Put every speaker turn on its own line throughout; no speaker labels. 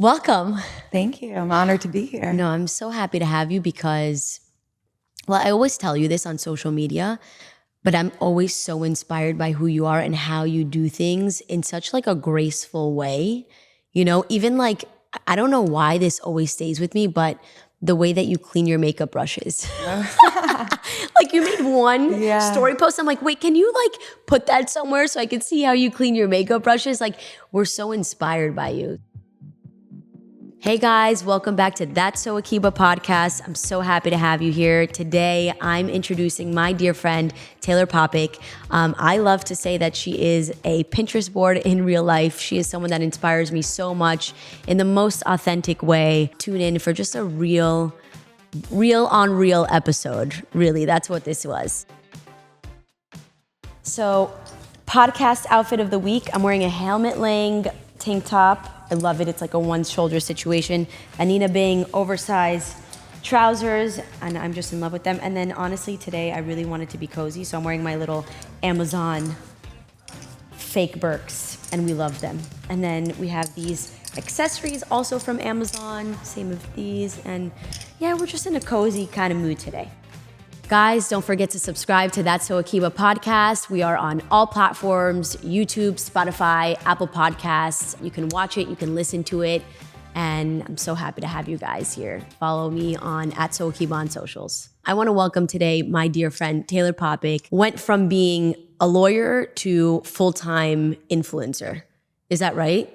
Welcome.
Thank you. I'm honored to be here.
No, I'm so happy to have you because, well, I always tell you this on social media, but I'm always so inspired by who you are and how you do things in such like a graceful way. Even like, I don't know why this always stays with me, but the way that you clean your makeup brushes. Like you made one story post. I'm like, wait, can you like put that somewhere so I can see how you clean your makeup brushes? Like we're so inspired by you. Hey guys, welcome back to That's So Akiba podcast. I'm so happy to have you here. Today, I'm introducing my dear friend, Taylor Popik. I love to say that she is a Pinterest board in real life. She is someone that inspires me so much in the most authentic way. Tune in for just a real on real episode. Really, that's what this was. So, podcast outfit of the week. I'm wearing a helmet laying tank top. I love it. It's like a one shoulder situation. Anina Bing oversized trousers, and I'm just in love with them. And then honestly, today I really wanted to be cozy, so I'm wearing my little Amazon fake Birks, and we love them. And then we have these accessories also from Amazon, same of these. And yeah, we're just in a cozy kind of mood today. Guys, don't forget to subscribe to That's So Akiba podcast. We are on all platforms, YouTube, Spotify, Apple Podcasts. You can watch it, you can listen to it. And I'm so happy to have you guys here. Follow me on @SoAkiba on socials. I want to welcome today my dear friend, Taylor Popik. Went from being a lawyer to full-time influencer. Is that right?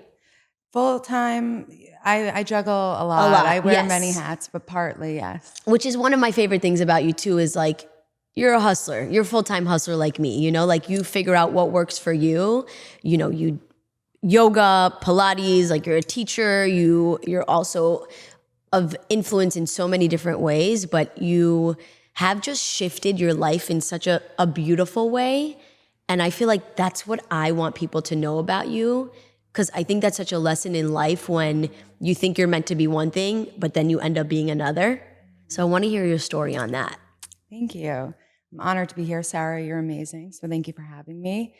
Full-time, I juggle a lot. I wear many hats, but partly, yes.
Which is one of my favorite things about you too, is like, you're a hustler. You're a full-time hustler like me, like you figure out what works for you. You yoga, Pilates, like you're a teacher. You're also of influence in so many different ways, but you have just shifted your life in such a beautiful way. And I feel like that's what I want people to know about you. Because I think that's such a lesson in life when you think you're meant to be one thing, but then you end up being another. So I want to hear your story on that.
Thank you. I'm honored to be here, Sarah. You're amazing. So thank you for having me.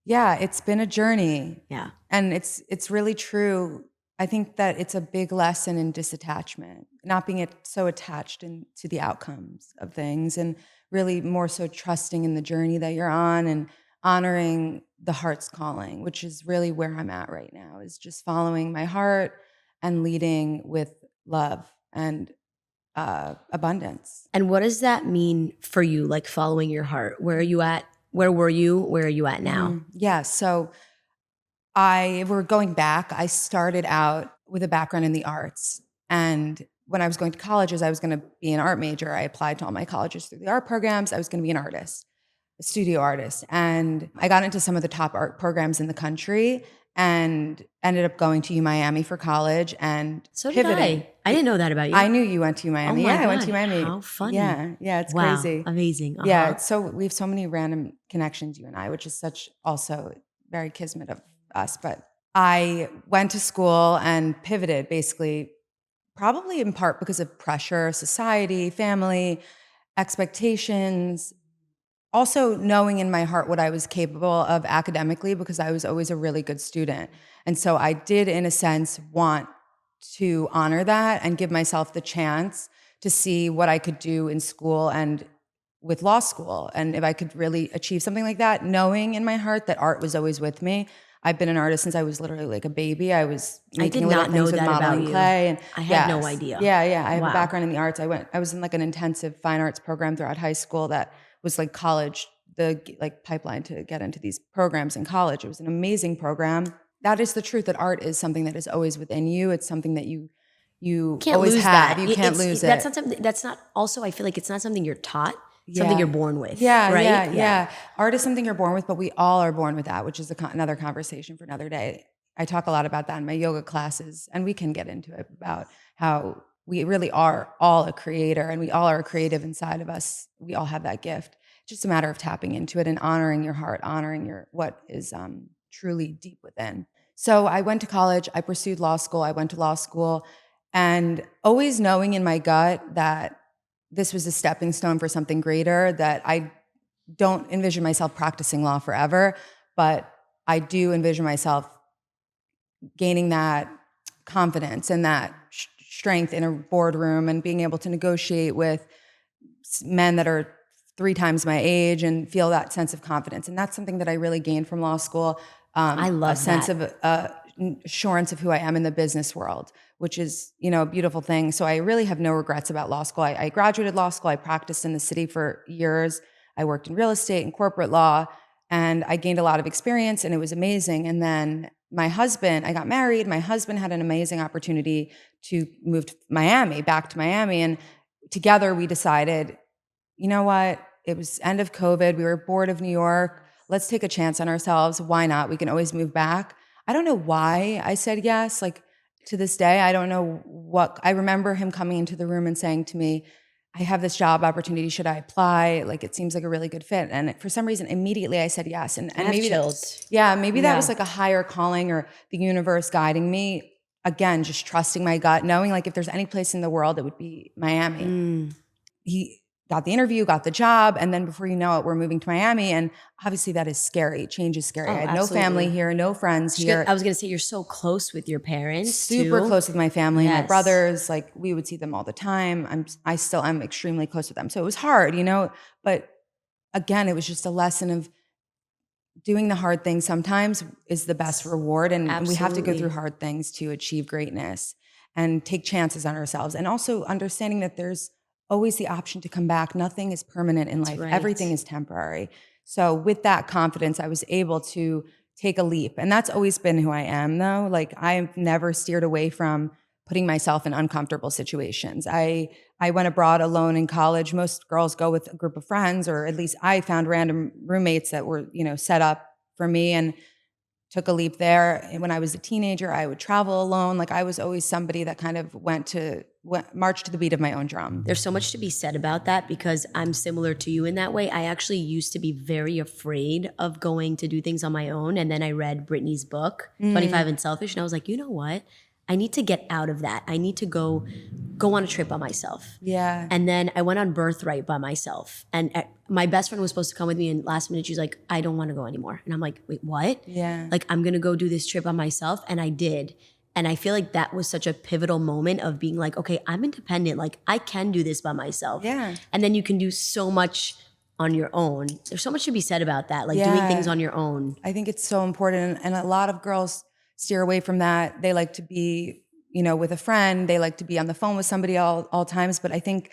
Yeah, it's been a journey.
Yeah.
And it's really true. I think that it's a big lesson in disattachment, not being so attached to the outcomes of things, and really more so trusting in the journey that you're on and honoring the heart's calling, which is really where I'm at right now, is just following my heart and leading with love and abundance.
And what does that mean for you, like following your heart? Where are you at? Where were you? Where are you at now?
Yeah, so we're going back. I started out with a background in the arts. And when I was going to colleges, I was going to be an art major. I applied to all my colleges through the art programs. I was going to be an artist, a studio artist. And I got into some of the top art programs in the country and ended up going to UMiami for college and
So
pivoting.
I didn't know that about you.
I knew you went to UMiami.
Oh my
I went
God,
to UMiami.
how funny.
Yeah, it's
wow,
crazy.
Amazing. Uh-huh.
Yeah, so we have so many random connections, you and I, which is such also very kismet of us. But I went to school and pivoted basically, probably in part because of pressure, society, family, expectations. Also knowing in my heart what I was capable of academically, because I was always a really good student. And so I did, in a sense, want to honor that and give myself the chance to see what I could do in school and with law school. And if I could really achieve something like that, knowing in my heart that art was always with me. I've been an artist since I was literally like a baby. I was making little things with modeling clay. And
I had no idea.
Yeah. I have a background in the arts. I was in like an intensive fine arts program throughout high school that was like college, the like pipeline to get into these programs in college. It was an amazing program. That is the truth, that art is something that is always within you. It's something that you
can't
always
lose
have.
that.
You can't lose it.
That's not something. That's not. Also, I feel like it's not something you're taught. Something you're born with.
Yeah,
right?
Yeah. Art is something you're born with, but we all are born with that, which is another conversation for another day. I talk a lot about that in my yoga classes, and we can get into it about how we really are all a creator, and we all are creative inside of us. We all have that gift. It's just a matter of tapping into it and honoring your heart, honoring what is truly deep within. So I went to college. I pursued law school. I went to law school, and always knowing in my gut that this was a stepping stone for something greater, that I don't envision myself practicing law forever, but I do envision myself gaining that confidence and that strength in a boardroom and being able to negotiate with men that are 3 times my age and feel that sense of confidence. And that's something that I really gained from law school.
I love
a sense
that.
of assurance of who I am in the business world, which is, a beautiful thing. So I really have no regrets about law school. I graduated law school. I practiced in the city for years. I worked in real estate and corporate law, and I gained a lot of experience, and it was amazing. And then I got married. My husband had an amazing opportunity to move to Miami, back to Miami. And together we decided, you know what? It was end of COVID. We were bored of New York. Let's take a chance on ourselves. Why not? We can always move back. I don't know why I said yes. Like, to this day, I don't know what. I remember him coming into the room and saying to me, I have this job opportunity. Should I apply? Like, it seems like a really good fit. And for some reason, immediately I said yes. And
I have
maybe
chills.
maybe that
Yeah.
was like a higher calling or the universe guiding me. Again, just trusting my gut, knowing like if there's any place in the world, it would be Miami. He got the interview, got the job, and then before you know it, we're moving to Miami. And obviously that is scary. Change is scary.
Oh,
I had no family
absolutely.
here, no friends here.
I was gonna say you're so close with your parents.
Super
too.
close with my family and my
Yes.
brothers. Like, we would see them all the time. I still am extremely close with them. So it was hard, but again, it was just a lesson of doing the hard things sometimes is the best reward. And we have to go
Absolutely.
through hard things to achieve greatness and take chances on ourselves. And also understanding that there's always the option to come back. Nothing is permanent in life.
right.
Everything is temporary. So with that confidence, I was able to take a leap. And that's always been who I am, though. Like, I've never steered away from putting myself in uncomfortable situations. I went abroad alone in college. Most girls go with a group of friends, or at least I found random roommates that were, set up for me, and took a leap there. And when I was a teenager, I would travel alone. Like, I was always somebody that kind of marched to the beat of my own drum.
There's so much to be said about that because I'm similar to you in that way. I actually used to be very afraid of going to do things on my own. And then I read Brittany's book, 25 and Selfish. And I was like, you know what? I need to get out of that. I need to go on a trip by myself.
Yeah.
And then I went on Birthright by myself. And my best friend was supposed to come with me. And last minute, she's like, I don't want to go anymore. And I'm like, wait, what?
Yeah.
Like, I'm going to go do this trip by myself. And I did. And I feel like that was such a pivotal moment of being like, okay, I'm independent. Like, I can do this by myself.
Yeah.
And then you can do so much on your own. There's so much to be said about that, like doing things on your own.
I think it's so important. And a lot of girls steer away from that. They like to be, with a friend. They like to be on the phone with somebody all times. But I think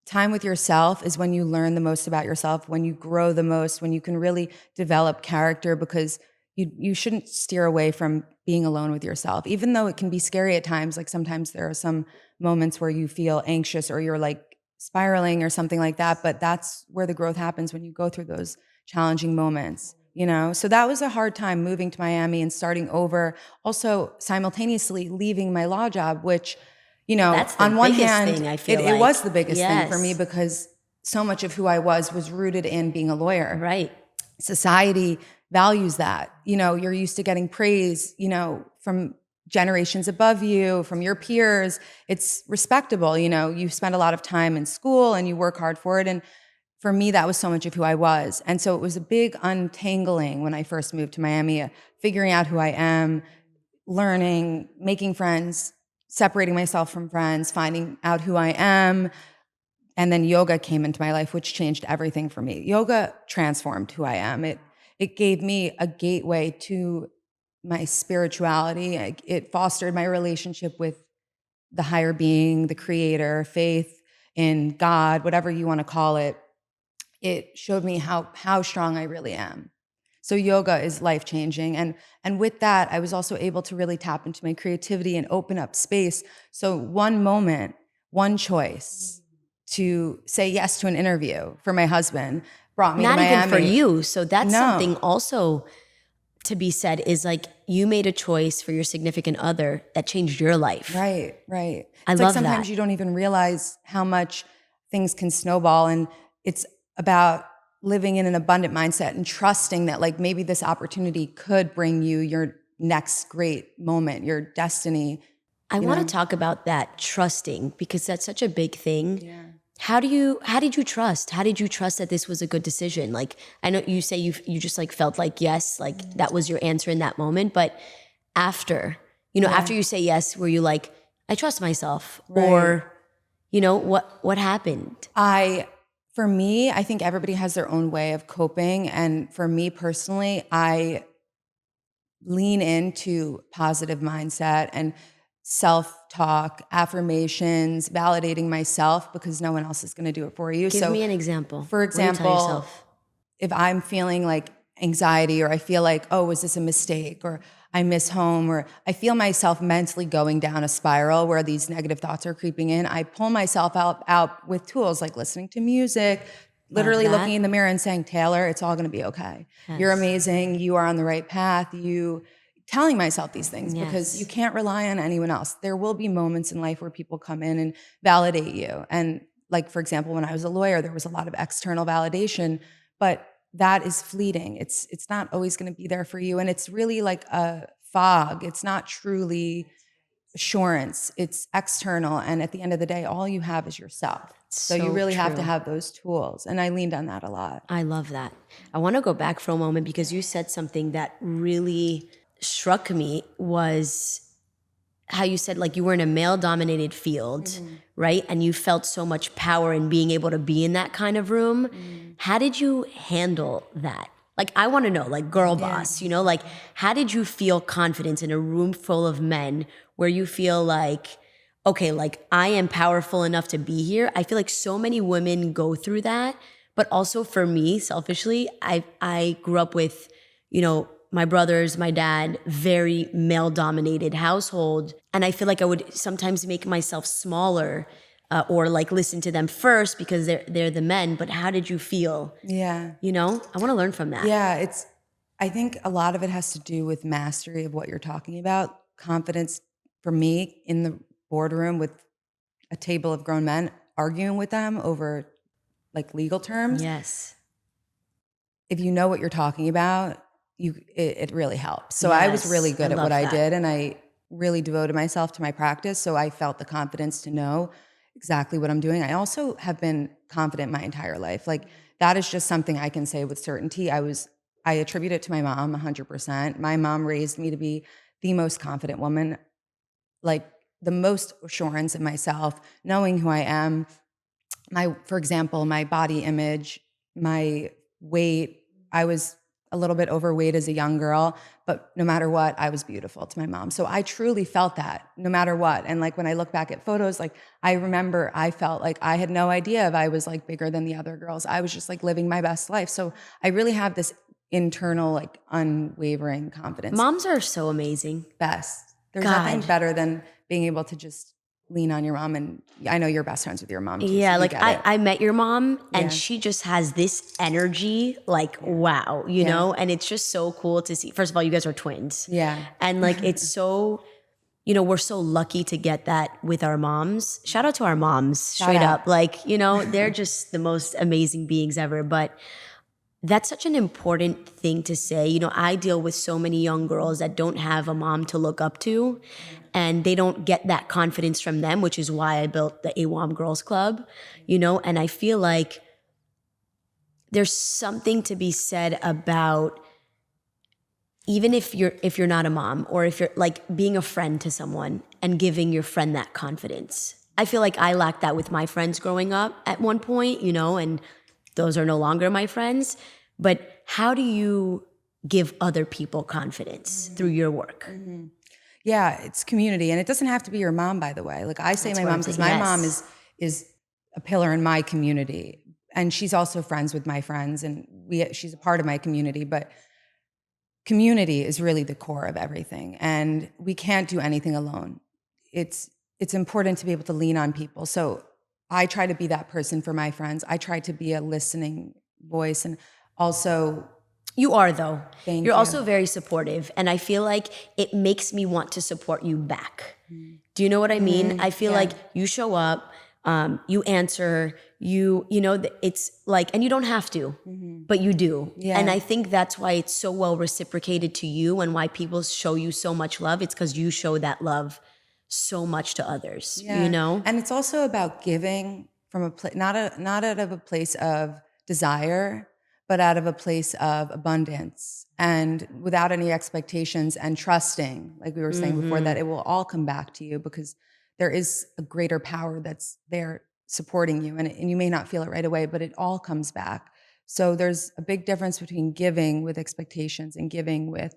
time with yourself is when you learn the most about yourself, when you grow the most, when you can really develop character, because you shouldn't steer away from being alone with yourself, even though it can be scary at times. Like, sometimes there are some moments where you feel anxious or you're like spiraling or something like that. But that's where the growth happens, when you go through those challenging moments. So that was a hard time moving to Miami and starting over. Also, simultaneously leaving my law job, which,
That's the
on one
biggest
hand,
thing, I feel
it
like.
was the biggest thing for
Yes.
me, because so much of who I was rooted in being a lawyer.
Right.
Society values that. You're used to getting praise, from generations above you, from your peers. It's respectable. You spend a lot of time in school and you work hard for it. And for me, that was so much of who I was. And so it was a big untangling when I first moved to Miami, figuring out who I am, learning, making friends, separating myself from friends, finding out who I am. And then yoga came into my life, which changed everything for me. Yoga transformed who I am. It gave me a gateway to my spirituality. It fostered my relationship with the higher being, the creator, faith in God, whatever you want to call it. It showed me how strong I really am. So yoga is life-changing. And with that, I was also able to really tap into my creativity and open up space. So one moment, one choice to say yes to an interview for my husband brought me
Not
to Miami.
even for you. So that's
No.
something also to be said, is like, you made a choice for your significant other that changed your life.
Right.
I
It's
love
like sometimes
that.
you don't even realize how much things can snowball. And it's about living in an abundant mindset and trusting that, like, maybe this opportunity could bring you your next great moment, your destiny.
I want to talk about that trusting, because that's such a big thing.
Yeah.
How did you trust? How did you trust that this was a good decision? Like, I know you say you just like felt like yes, like that was your answer in that moment. But after, You know,
Yeah.
after you say yes, were you like, I trust myself?
Right.
Or, you know, what happened?
For me, I think everybody has their own way of coping. And for me personally, I lean into positive mindset and self-talk, affirmations, validating myself because no one else is going to do it for you.
Give
So,
me an example.
for
What do you tell
example,
yourself?
if I'm feeling like anxiety or I feel like, oh, was this a mistake? Or I miss home, or I feel myself mentally going down a spiral where these negative thoughts are creeping in, I pull myself out with tools like listening to music,
Love
literally
that.
looking in the mirror and saying, Taylor, it's all going to be okay. You're
Yes.
amazing. You are on the right path. Telling myself these things because
Yes.
you can't rely on anyone else. There will be moments in life where people come in and validate you. And like, for example, when I was a lawyer, there was a lot of external validation, but that is fleeting. It's not always going to be there for you. And it's really like a fog. It's not truly assurance. It's external. And at the end of the day, all you have is yourself. So you really have to
true.
have those tools. And I leaned on that a lot.
I love that. I want to go back for a moment because you said something that really struck me was how you said like you were in a male dominated field, right? And you felt so much power in being able to be in that kind of room. How did you handle that? Like, I want to know, like, girl boss, you know, like, how did you feel confidence in a room full of men where you feel like, okay, like, I am powerful enough to be here? I feel like so many women go through that. But also for me, selfishly, I grew up with, you know, my brothers, my dad, very male dominated household. And I feel like I would sometimes make myself smaller or like listen to them first because they're the men. But how did you feel?
Yeah.
You know, I want to learn from that.
Yeah. I think a lot of it has to do with mastery of what you're talking about. Confidence for me in the boardroom with a table of grown men, arguing with them over like legal terms.
Yes.
If you know what you're talking about, it really helps. So I was really
Yes,
good
I
at
love
what I
that.
did, and I really devoted myself to my practice. So I felt the confidence to know exactly what I'm doing. I also have been confident my entire life. Like that is just something I can say with certainty. I attribute it to my mom 100%. My mom raised me to be the most confident woman, like the most assurance in myself, knowing who I am. For example, my body image, my weight, I was a little bit overweight as a young girl, but no matter what, I was beautiful to my mom. So I truly felt that no matter what. And like when I look back at photos, like I remember I felt like I had no idea if I was like bigger than the other girls. I was just like living my best life. So I really have this internal, like unwavering confidence.
Moms are so amazing.
Best. There's
God.
nothing better than being able to just lean on your mom. And I know you're best friends with your mom too.
Yeah,
so
like
get it.
I met your mom and
Yeah.
she just has this energy, like, wow, you know? And it's just so cool to see. First of all, you guys are twins.
Yeah.
And like, it's so, you know, we're so lucky to get that with our moms. Shout out to our moms, straight
out.
up. Like, you know, they're just the most amazing beings ever. But that's such an important thing to say. You know, I deal with so many young girls that don't have a mom to look up to and they don't get that confidence from them, which is why I built the AWAM Girls Club, you know, and I feel like there's something to be said about even if you're not a mom or if you're like being a friend to someone and giving your friend that confidence. I feel like I lacked that with my friends growing up at one point, you know, and those are no longer my friends. But how do you give other people confidence through your work?
Yeah, it's community. And it doesn't have to be your mom, by the way. Like I say
That's
my
what
mom
I'm
because
saying.
my mom
Yes.
is a pillar in my community. And she's also friends with my friends and she's a part of my community. But community is really the core of everything. And we can't do anything alone. It's important to be able to lean on people. So I try to be that person for my friends. I try to be a listening voice and also
You are, though.
Thank
You're
you.
also very supportive. And I feel like it makes me want to support you back. Do you know what I mean? I feel like you show up, you answer, you know, it's like, and you don't have to, but you do.
Yeah.
And I think that's why it's so well reciprocated to you and why people show you so much love. It's because you show that love so much to others, you know?
And it's also about giving from not out of a place of desire, but out of a place of abundance and without any expectations and trusting, like we were saying before, that it will all come back to you because there is a greater power that's there supporting you. And you may not feel it right away, but it all comes back. So there's a big difference between giving with expectations and giving with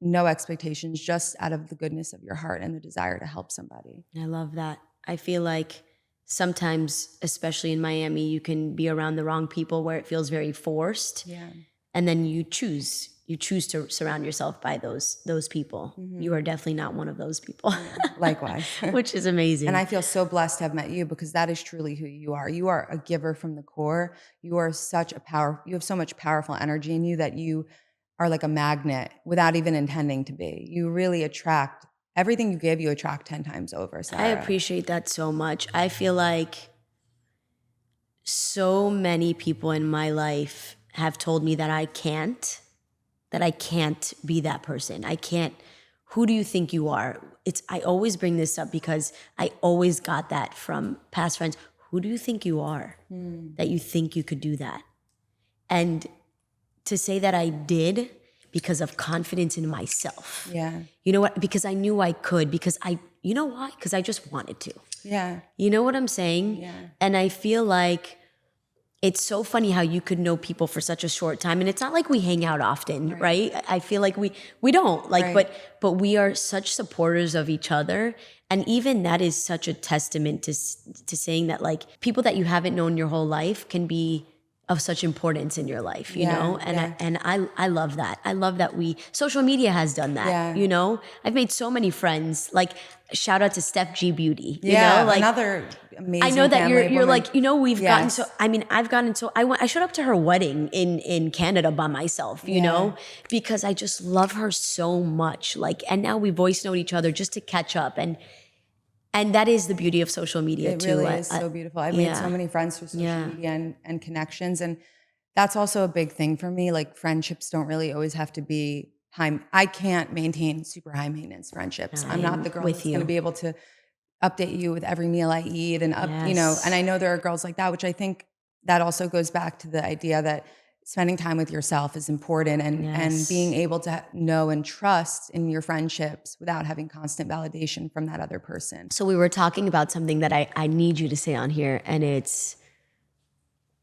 no expectations, just out of the goodness of your heart and the desire to help somebody.
I love that. I feel like sometimes, especially in Miami, you can be around the wrong people where it feels very forced.
Yeah.
And then you choose to surround yourself by those people. You are definitely not one of those people.
Likewise.
Which is amazing.
And I feel so blessed to have met you because that is truly who you are. You are a giver from the core. You are you have so much powerful energy in you that you are like a magnet without even intending to be. You really attract everything you give, you attract 10 times over, Sarah.
I appreciate that so much. I feel like so many people in my life have told me that I can't be that person. I can't. Who do you think you are? I always bring this up because I always got that from past friends. Who do you think you are that you think you could do that? And to say that I did because of confidence in myself.
Yeah.
You know what? Because I knew I could, you know why? Because I just wanted to.
Yeah.
You know what I'm saying?
Yeah.
And I feel like it's so funny how you could know people for such a short time. And it's not like we hang out often, right? I feel like we don't but we are such supporters of each other. And even that is such a testament to saying that like people that you haven't known your whole life can be of such importance in your life, you know? And I love that. I love that social media has done that, you know? I've made so many friends, like shout out to Steph G Beauty, you know? Like
another amazing
I know that you're
woman.
like, you know, we've gotten so, I've gotten so, I showed up to her wedding in Canada by myself, you know, because I just love her so much. Like, and now we voice note each other just to catch up. And that is the beauty of social media
it
too.
It really is so beautiful. I've made so many friends through social media and connections. And that's also a big thing for me. Like friendships don't really always have to be high. I can't maintain super high maintenance friendships. I'm not the girl that's going to be able to update you with every meal I eat and you know, and I know there are girls like that, which I think that also goes back to the idea that spending time with yourself is important and being able to know and trust in your friendships without having constant validation from that other person.
So we were talking about something that I need you to say on here, and it's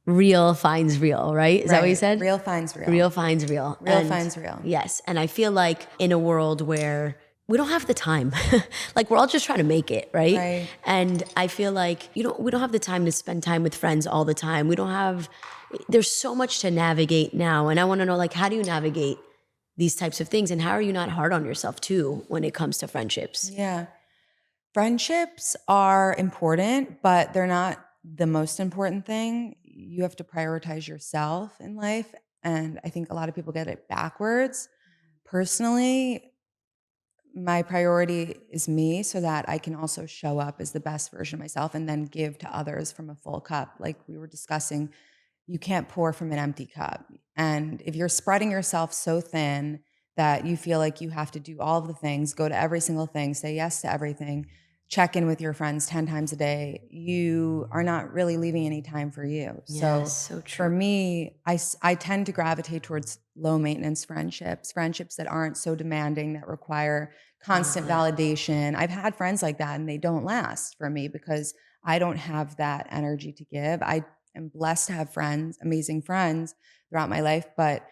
real finds real, right? Is that what you said?
Real finds real.
Real finds real.
Real finds real.
Yes. And I feel like in a world where we don't have the time, like we're all just trying to make it, right? And I feel like we don't have the time to spend time with friends all the time. There's so much to navigate now. And I want to know, like, how do you navigate these types of things? And how are you not hard on yourself too when it comes to friendships?
Yeah. Friendships are important, but they're not the most important thing. You have to prioritize yourself in life. And I think a lot of people get it backwards. Personally, my priority is me so that I can also show up as the best version of myself and then give to others from a full cup. Like we were discussing, you can't pour from an empty cup. And if you're spreading yourself so thin that you feel like you have to do all of the things, go to every single thing, say yes to everything, check in with your friends 10 times a day, you are not really leaving any time for you.
Yes, so true.
For me, I tend to gravitate towards low maintenance friendships that aren't so demanding, that require constant validation. I've had friends like that and they don't last for me because I don't have that energy to give. I am blessed to have friends, amazing friends throughout my life, but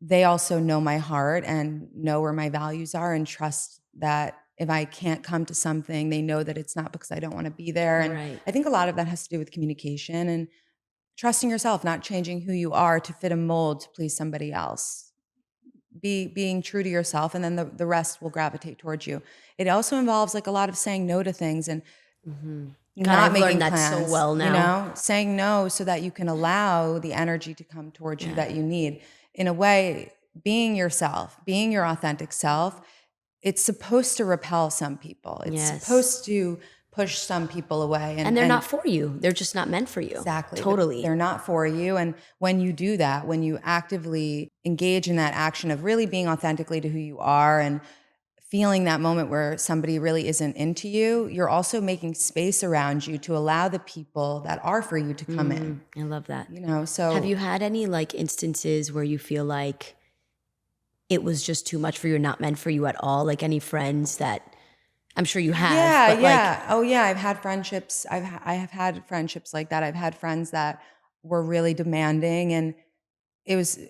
they also know my heart and know where my values are and trust that if I can't come to something, they know that it's not because I don't want to be there. And I think a lot of that has to do with communication and trusting yourself, not changing who you are to fit a mold to please somebody else. Being true to yourself, and then the rest will gravitate towards you. It also involves like a lot of saying no to things and not making plans.
That so well now.
You know, saying no so that you can allow the energy to come towards you that you need. In a way, being yourself, being your authentic self, it's supposed to repel some people. It's supposed to push some people away.
And they're not for you. They're just not meant for you.
Exactly.
Totally.
They're not for you. And when you do that, when you actively engage in that action of really being authentically to who you are and feeling that moment where somebody really isn't into you, you're also making space around you to allow the people that are for you to come in.
I love that.
So
Have you had any like instances where you feel like it was just too much for you or not meant for you at all? Like any friends that I'm sure you have,
Yeah,
but
yeah. Oh, yeah. I've had friendships. I have had friendships like that. I've had friends that were really demanding, and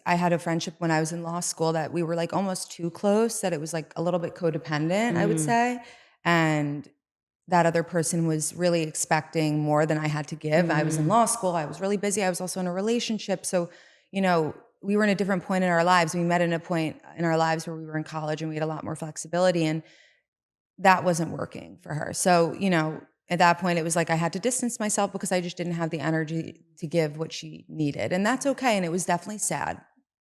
I had a friendship when I was in law school that we were like almost too close, that it was like a little bit codependent, I would say. And that other person was really expecting more than I had to give. I was in law school. I was really busy. I was also in a relationship. So, we were in a different point in our lives. We met in a point in our lives where we were in college and we had a lot more flexibility. And that wasn't working for her. So, at that point it was like I had to distance myself because I just didn't have the energy to give what she needed. And that's okay. And it was definitely sad.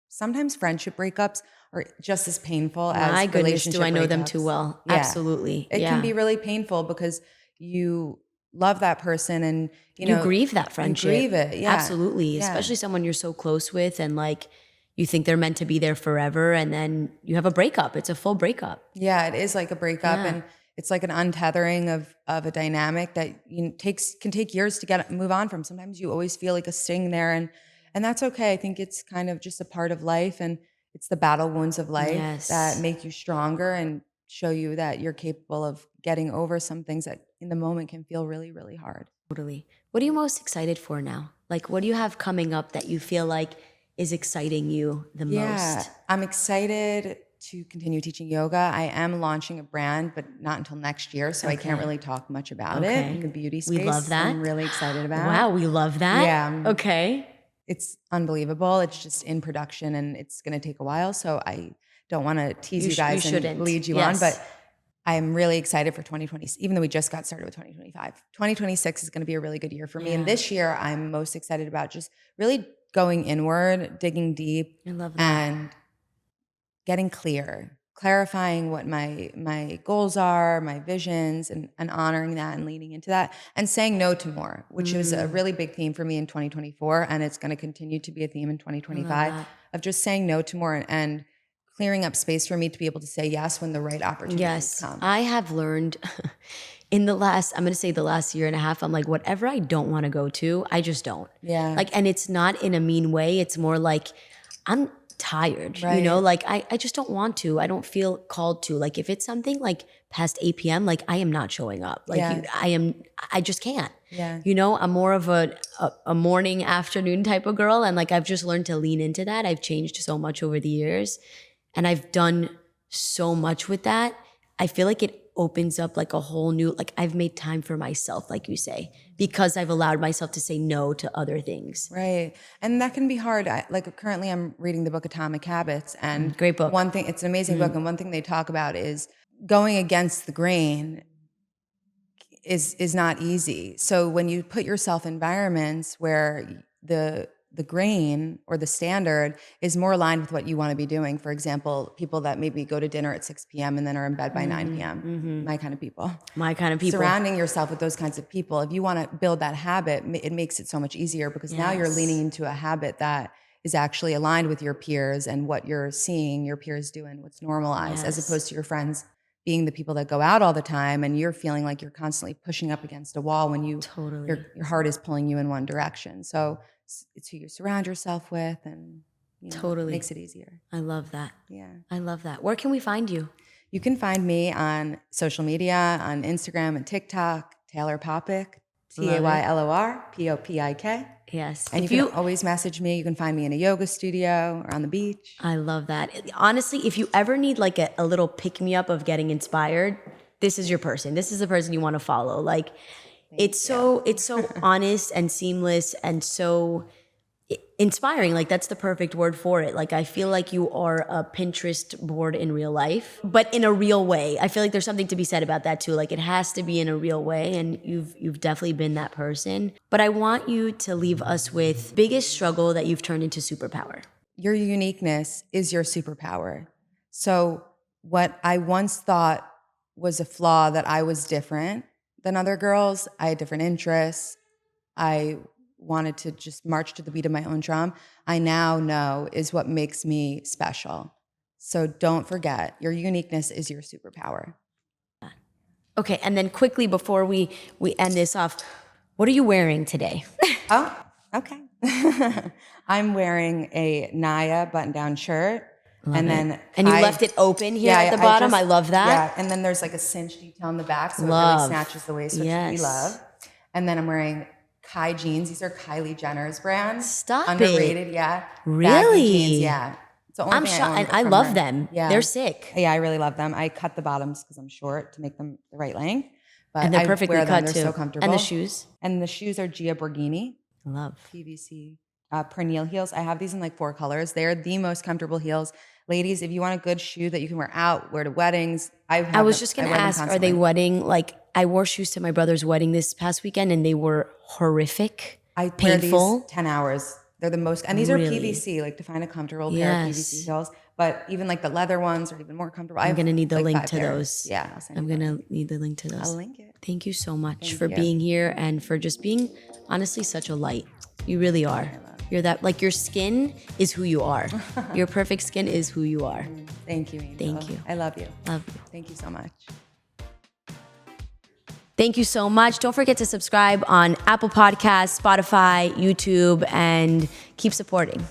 Sometimes friendship breakups are just as painful
my
as
goodness, do
relationship
I know them too
breakups.
well?
Yeah.
Absolutely.
It can be really painful because you love that person and,
You grieve that
you
friendship.
grieve it. Yeah.
Absolutely.
Yeah.
Especially someone you're so close with and like you think they're meant to be there forever and then you have a breakup. It's a full breakup.
Yeah, it is like a breakup,
Yeah.
and it's like an untethering of a dynamic that can take years to move on from. Sometimes you always feel like a sting there, and that's okay. I think it's kind of just a part of life, and it's the battle wounds of life that
Yes.
make you stronger and show you that you're capable of getting over some things that in the moment can feel really, really hard.
Totally. What are you most excited for now? Like what do you have coming up that you feel like is exciting you the most?
I'm excited to continue teaching yoga. I am launching a brand, but not until next year, so I can't really talk much about it in the beauty space.
We love that.
I'm really excited about.
Wow, we love that.
Yeah.
Okay.
It's unbelievable. It's just in production and it's going to take a while, so I don't want to tease you guys and lead you on, but I'm really excited for 2020, even though we just got started with 2025. 2026 is going to be a really good year for me. And this year I'm most excited about just really going inward, digging deep,
I love that.
and getting clear, clarifying what my goals are, my visions, and honoring that and leaning into that and saying no to more, which is a really big theme for me in 2024. And it's going to continue to be a theme in 2025 of just saying no to more and clearing up space for me to be able to say yes when the right opportunities come.
I have learned in the last year and a half, I'm like, whatever I don't want to go to, I just don't.
Yeah.
Like, and it's not in a mean way. It's more like I'm tired, like I just don't want to. I don't feel called to. Like if it's something like past 8 p.m., like I am not showing up. Like I just can't.
Yeah.
I'm more of a morning, afternoon type of girl. And like I've just learned to lean into that. I've changed so much over the years. And I've done so much with that. I feel like it opens up like a whole new, like I've made time for myself, like you say, because I've allowed myself to say no to other things.
Right. And that can be hard. Like currently I'm reading the book Atomic Habits, and
great book.
One thing, it's an amazing book. And one thing they talk about is going against the grain is not easy. So when you put yourself in environments where the grain or the standard is more aligned with what you want to be doing. For example, people that maybe go to dinner at 6 p.m. and then are in bed by 9 p.m. My kind of people.
My kind of people.
Surrounding yourself with those kinds of people. If you want to build that habit, it makes it so much easier because now you're leaning into a habit that is actually aligned with your peers and what you're seeing your peers do and what's normalized, as opposed to your friends being the people that go out all the time and you're feeling like you're constantly pushing up against a wall when your heart is pulling you in one direction. So it's who you surround yourself with, and makes it easier.
I love that.
Yeah.
I love that. Where can we find you?
You can find me on social media, on Instagram and TikTok, Taylor Popik, Taylor Popik.
Yes.
And you can always message me. You can find me in a yoga studio or on the beach.
I love that. Honestly, if you ever need like a little pick-me-up of getting inspired, this is your person. This is the person you want to follow. Like it's so honest and seamless and so inspiring. Like that's the perfect word for it. Like I feel like you are a Pinterest board in real life, but in a real way. I feel like there's something to be said about that too. Like it has to be in a real way, and you've definitely been that person. But I want you to leave us with biggest struggle that you've turned into superpower.
Your uniqueness is your superpower. So what I once thought was a flaw, that I was different than other girls, I had different interests, I wanted to just march to the beat of my own drum, I now know is what makes me special. So don't forget, your uniqueness is your superpower.
Okay, and then quickly before we end this off, what are you wearing today?
Oh, okay. I'm wearing a Naya button-down shirt. And then
And you left it open here at the bottom. I love that.
Yeah, and then there's like a cinch detail in the back, so it really snatches the waist, which we love. And then I'm wearing Kai jeans. These are Kylie Jenner's brand.
Stop
Underrated,
it.
yeah.
Really?
Baggy jeans, yeah. It's the only
I'm
thing
shocked,
I own
and I
from
love
her.
them.
Yeah.
They're sick.
Yeah, I really love them. I cut the bottoms because I'm short to make them the right length. But
And they're
I
perfectly
wear them.
cut
They're
too.
so comfortable.
And the shoes?
And the shoes are Gia Borghini.
Love.
PVC Pernille heels. I have these in like 4 colors. They're the most comfortable heels. Ladies, if you want a good shoe that you can wear out, wear to weddings,
I was just going to ask, are they wedding? Like, I wore shoes to my brother's wedding this past weekend and they were horrific, painful.
Wear these 10 hours. They're the most, and these are PVC, like to find a comfortable pair of PVC heels. But even like the leather ones are even more comfortable.
I'm going to need the link to
those.
those.
Yeah.
I'm going to need the link to those.
I'll link it.
Thank you so much for being here and for just being honestly such a light. You really are. You're that, like, your skin is who you are. Your perfect skin is who you are.
Thank you, Angel.
Thank you.
I love you.
Love you.
Thank you so much.
Thank you so much. Don't forget to subscribe on Apple Podcasts, Spotify, YouTube, and keep supporting.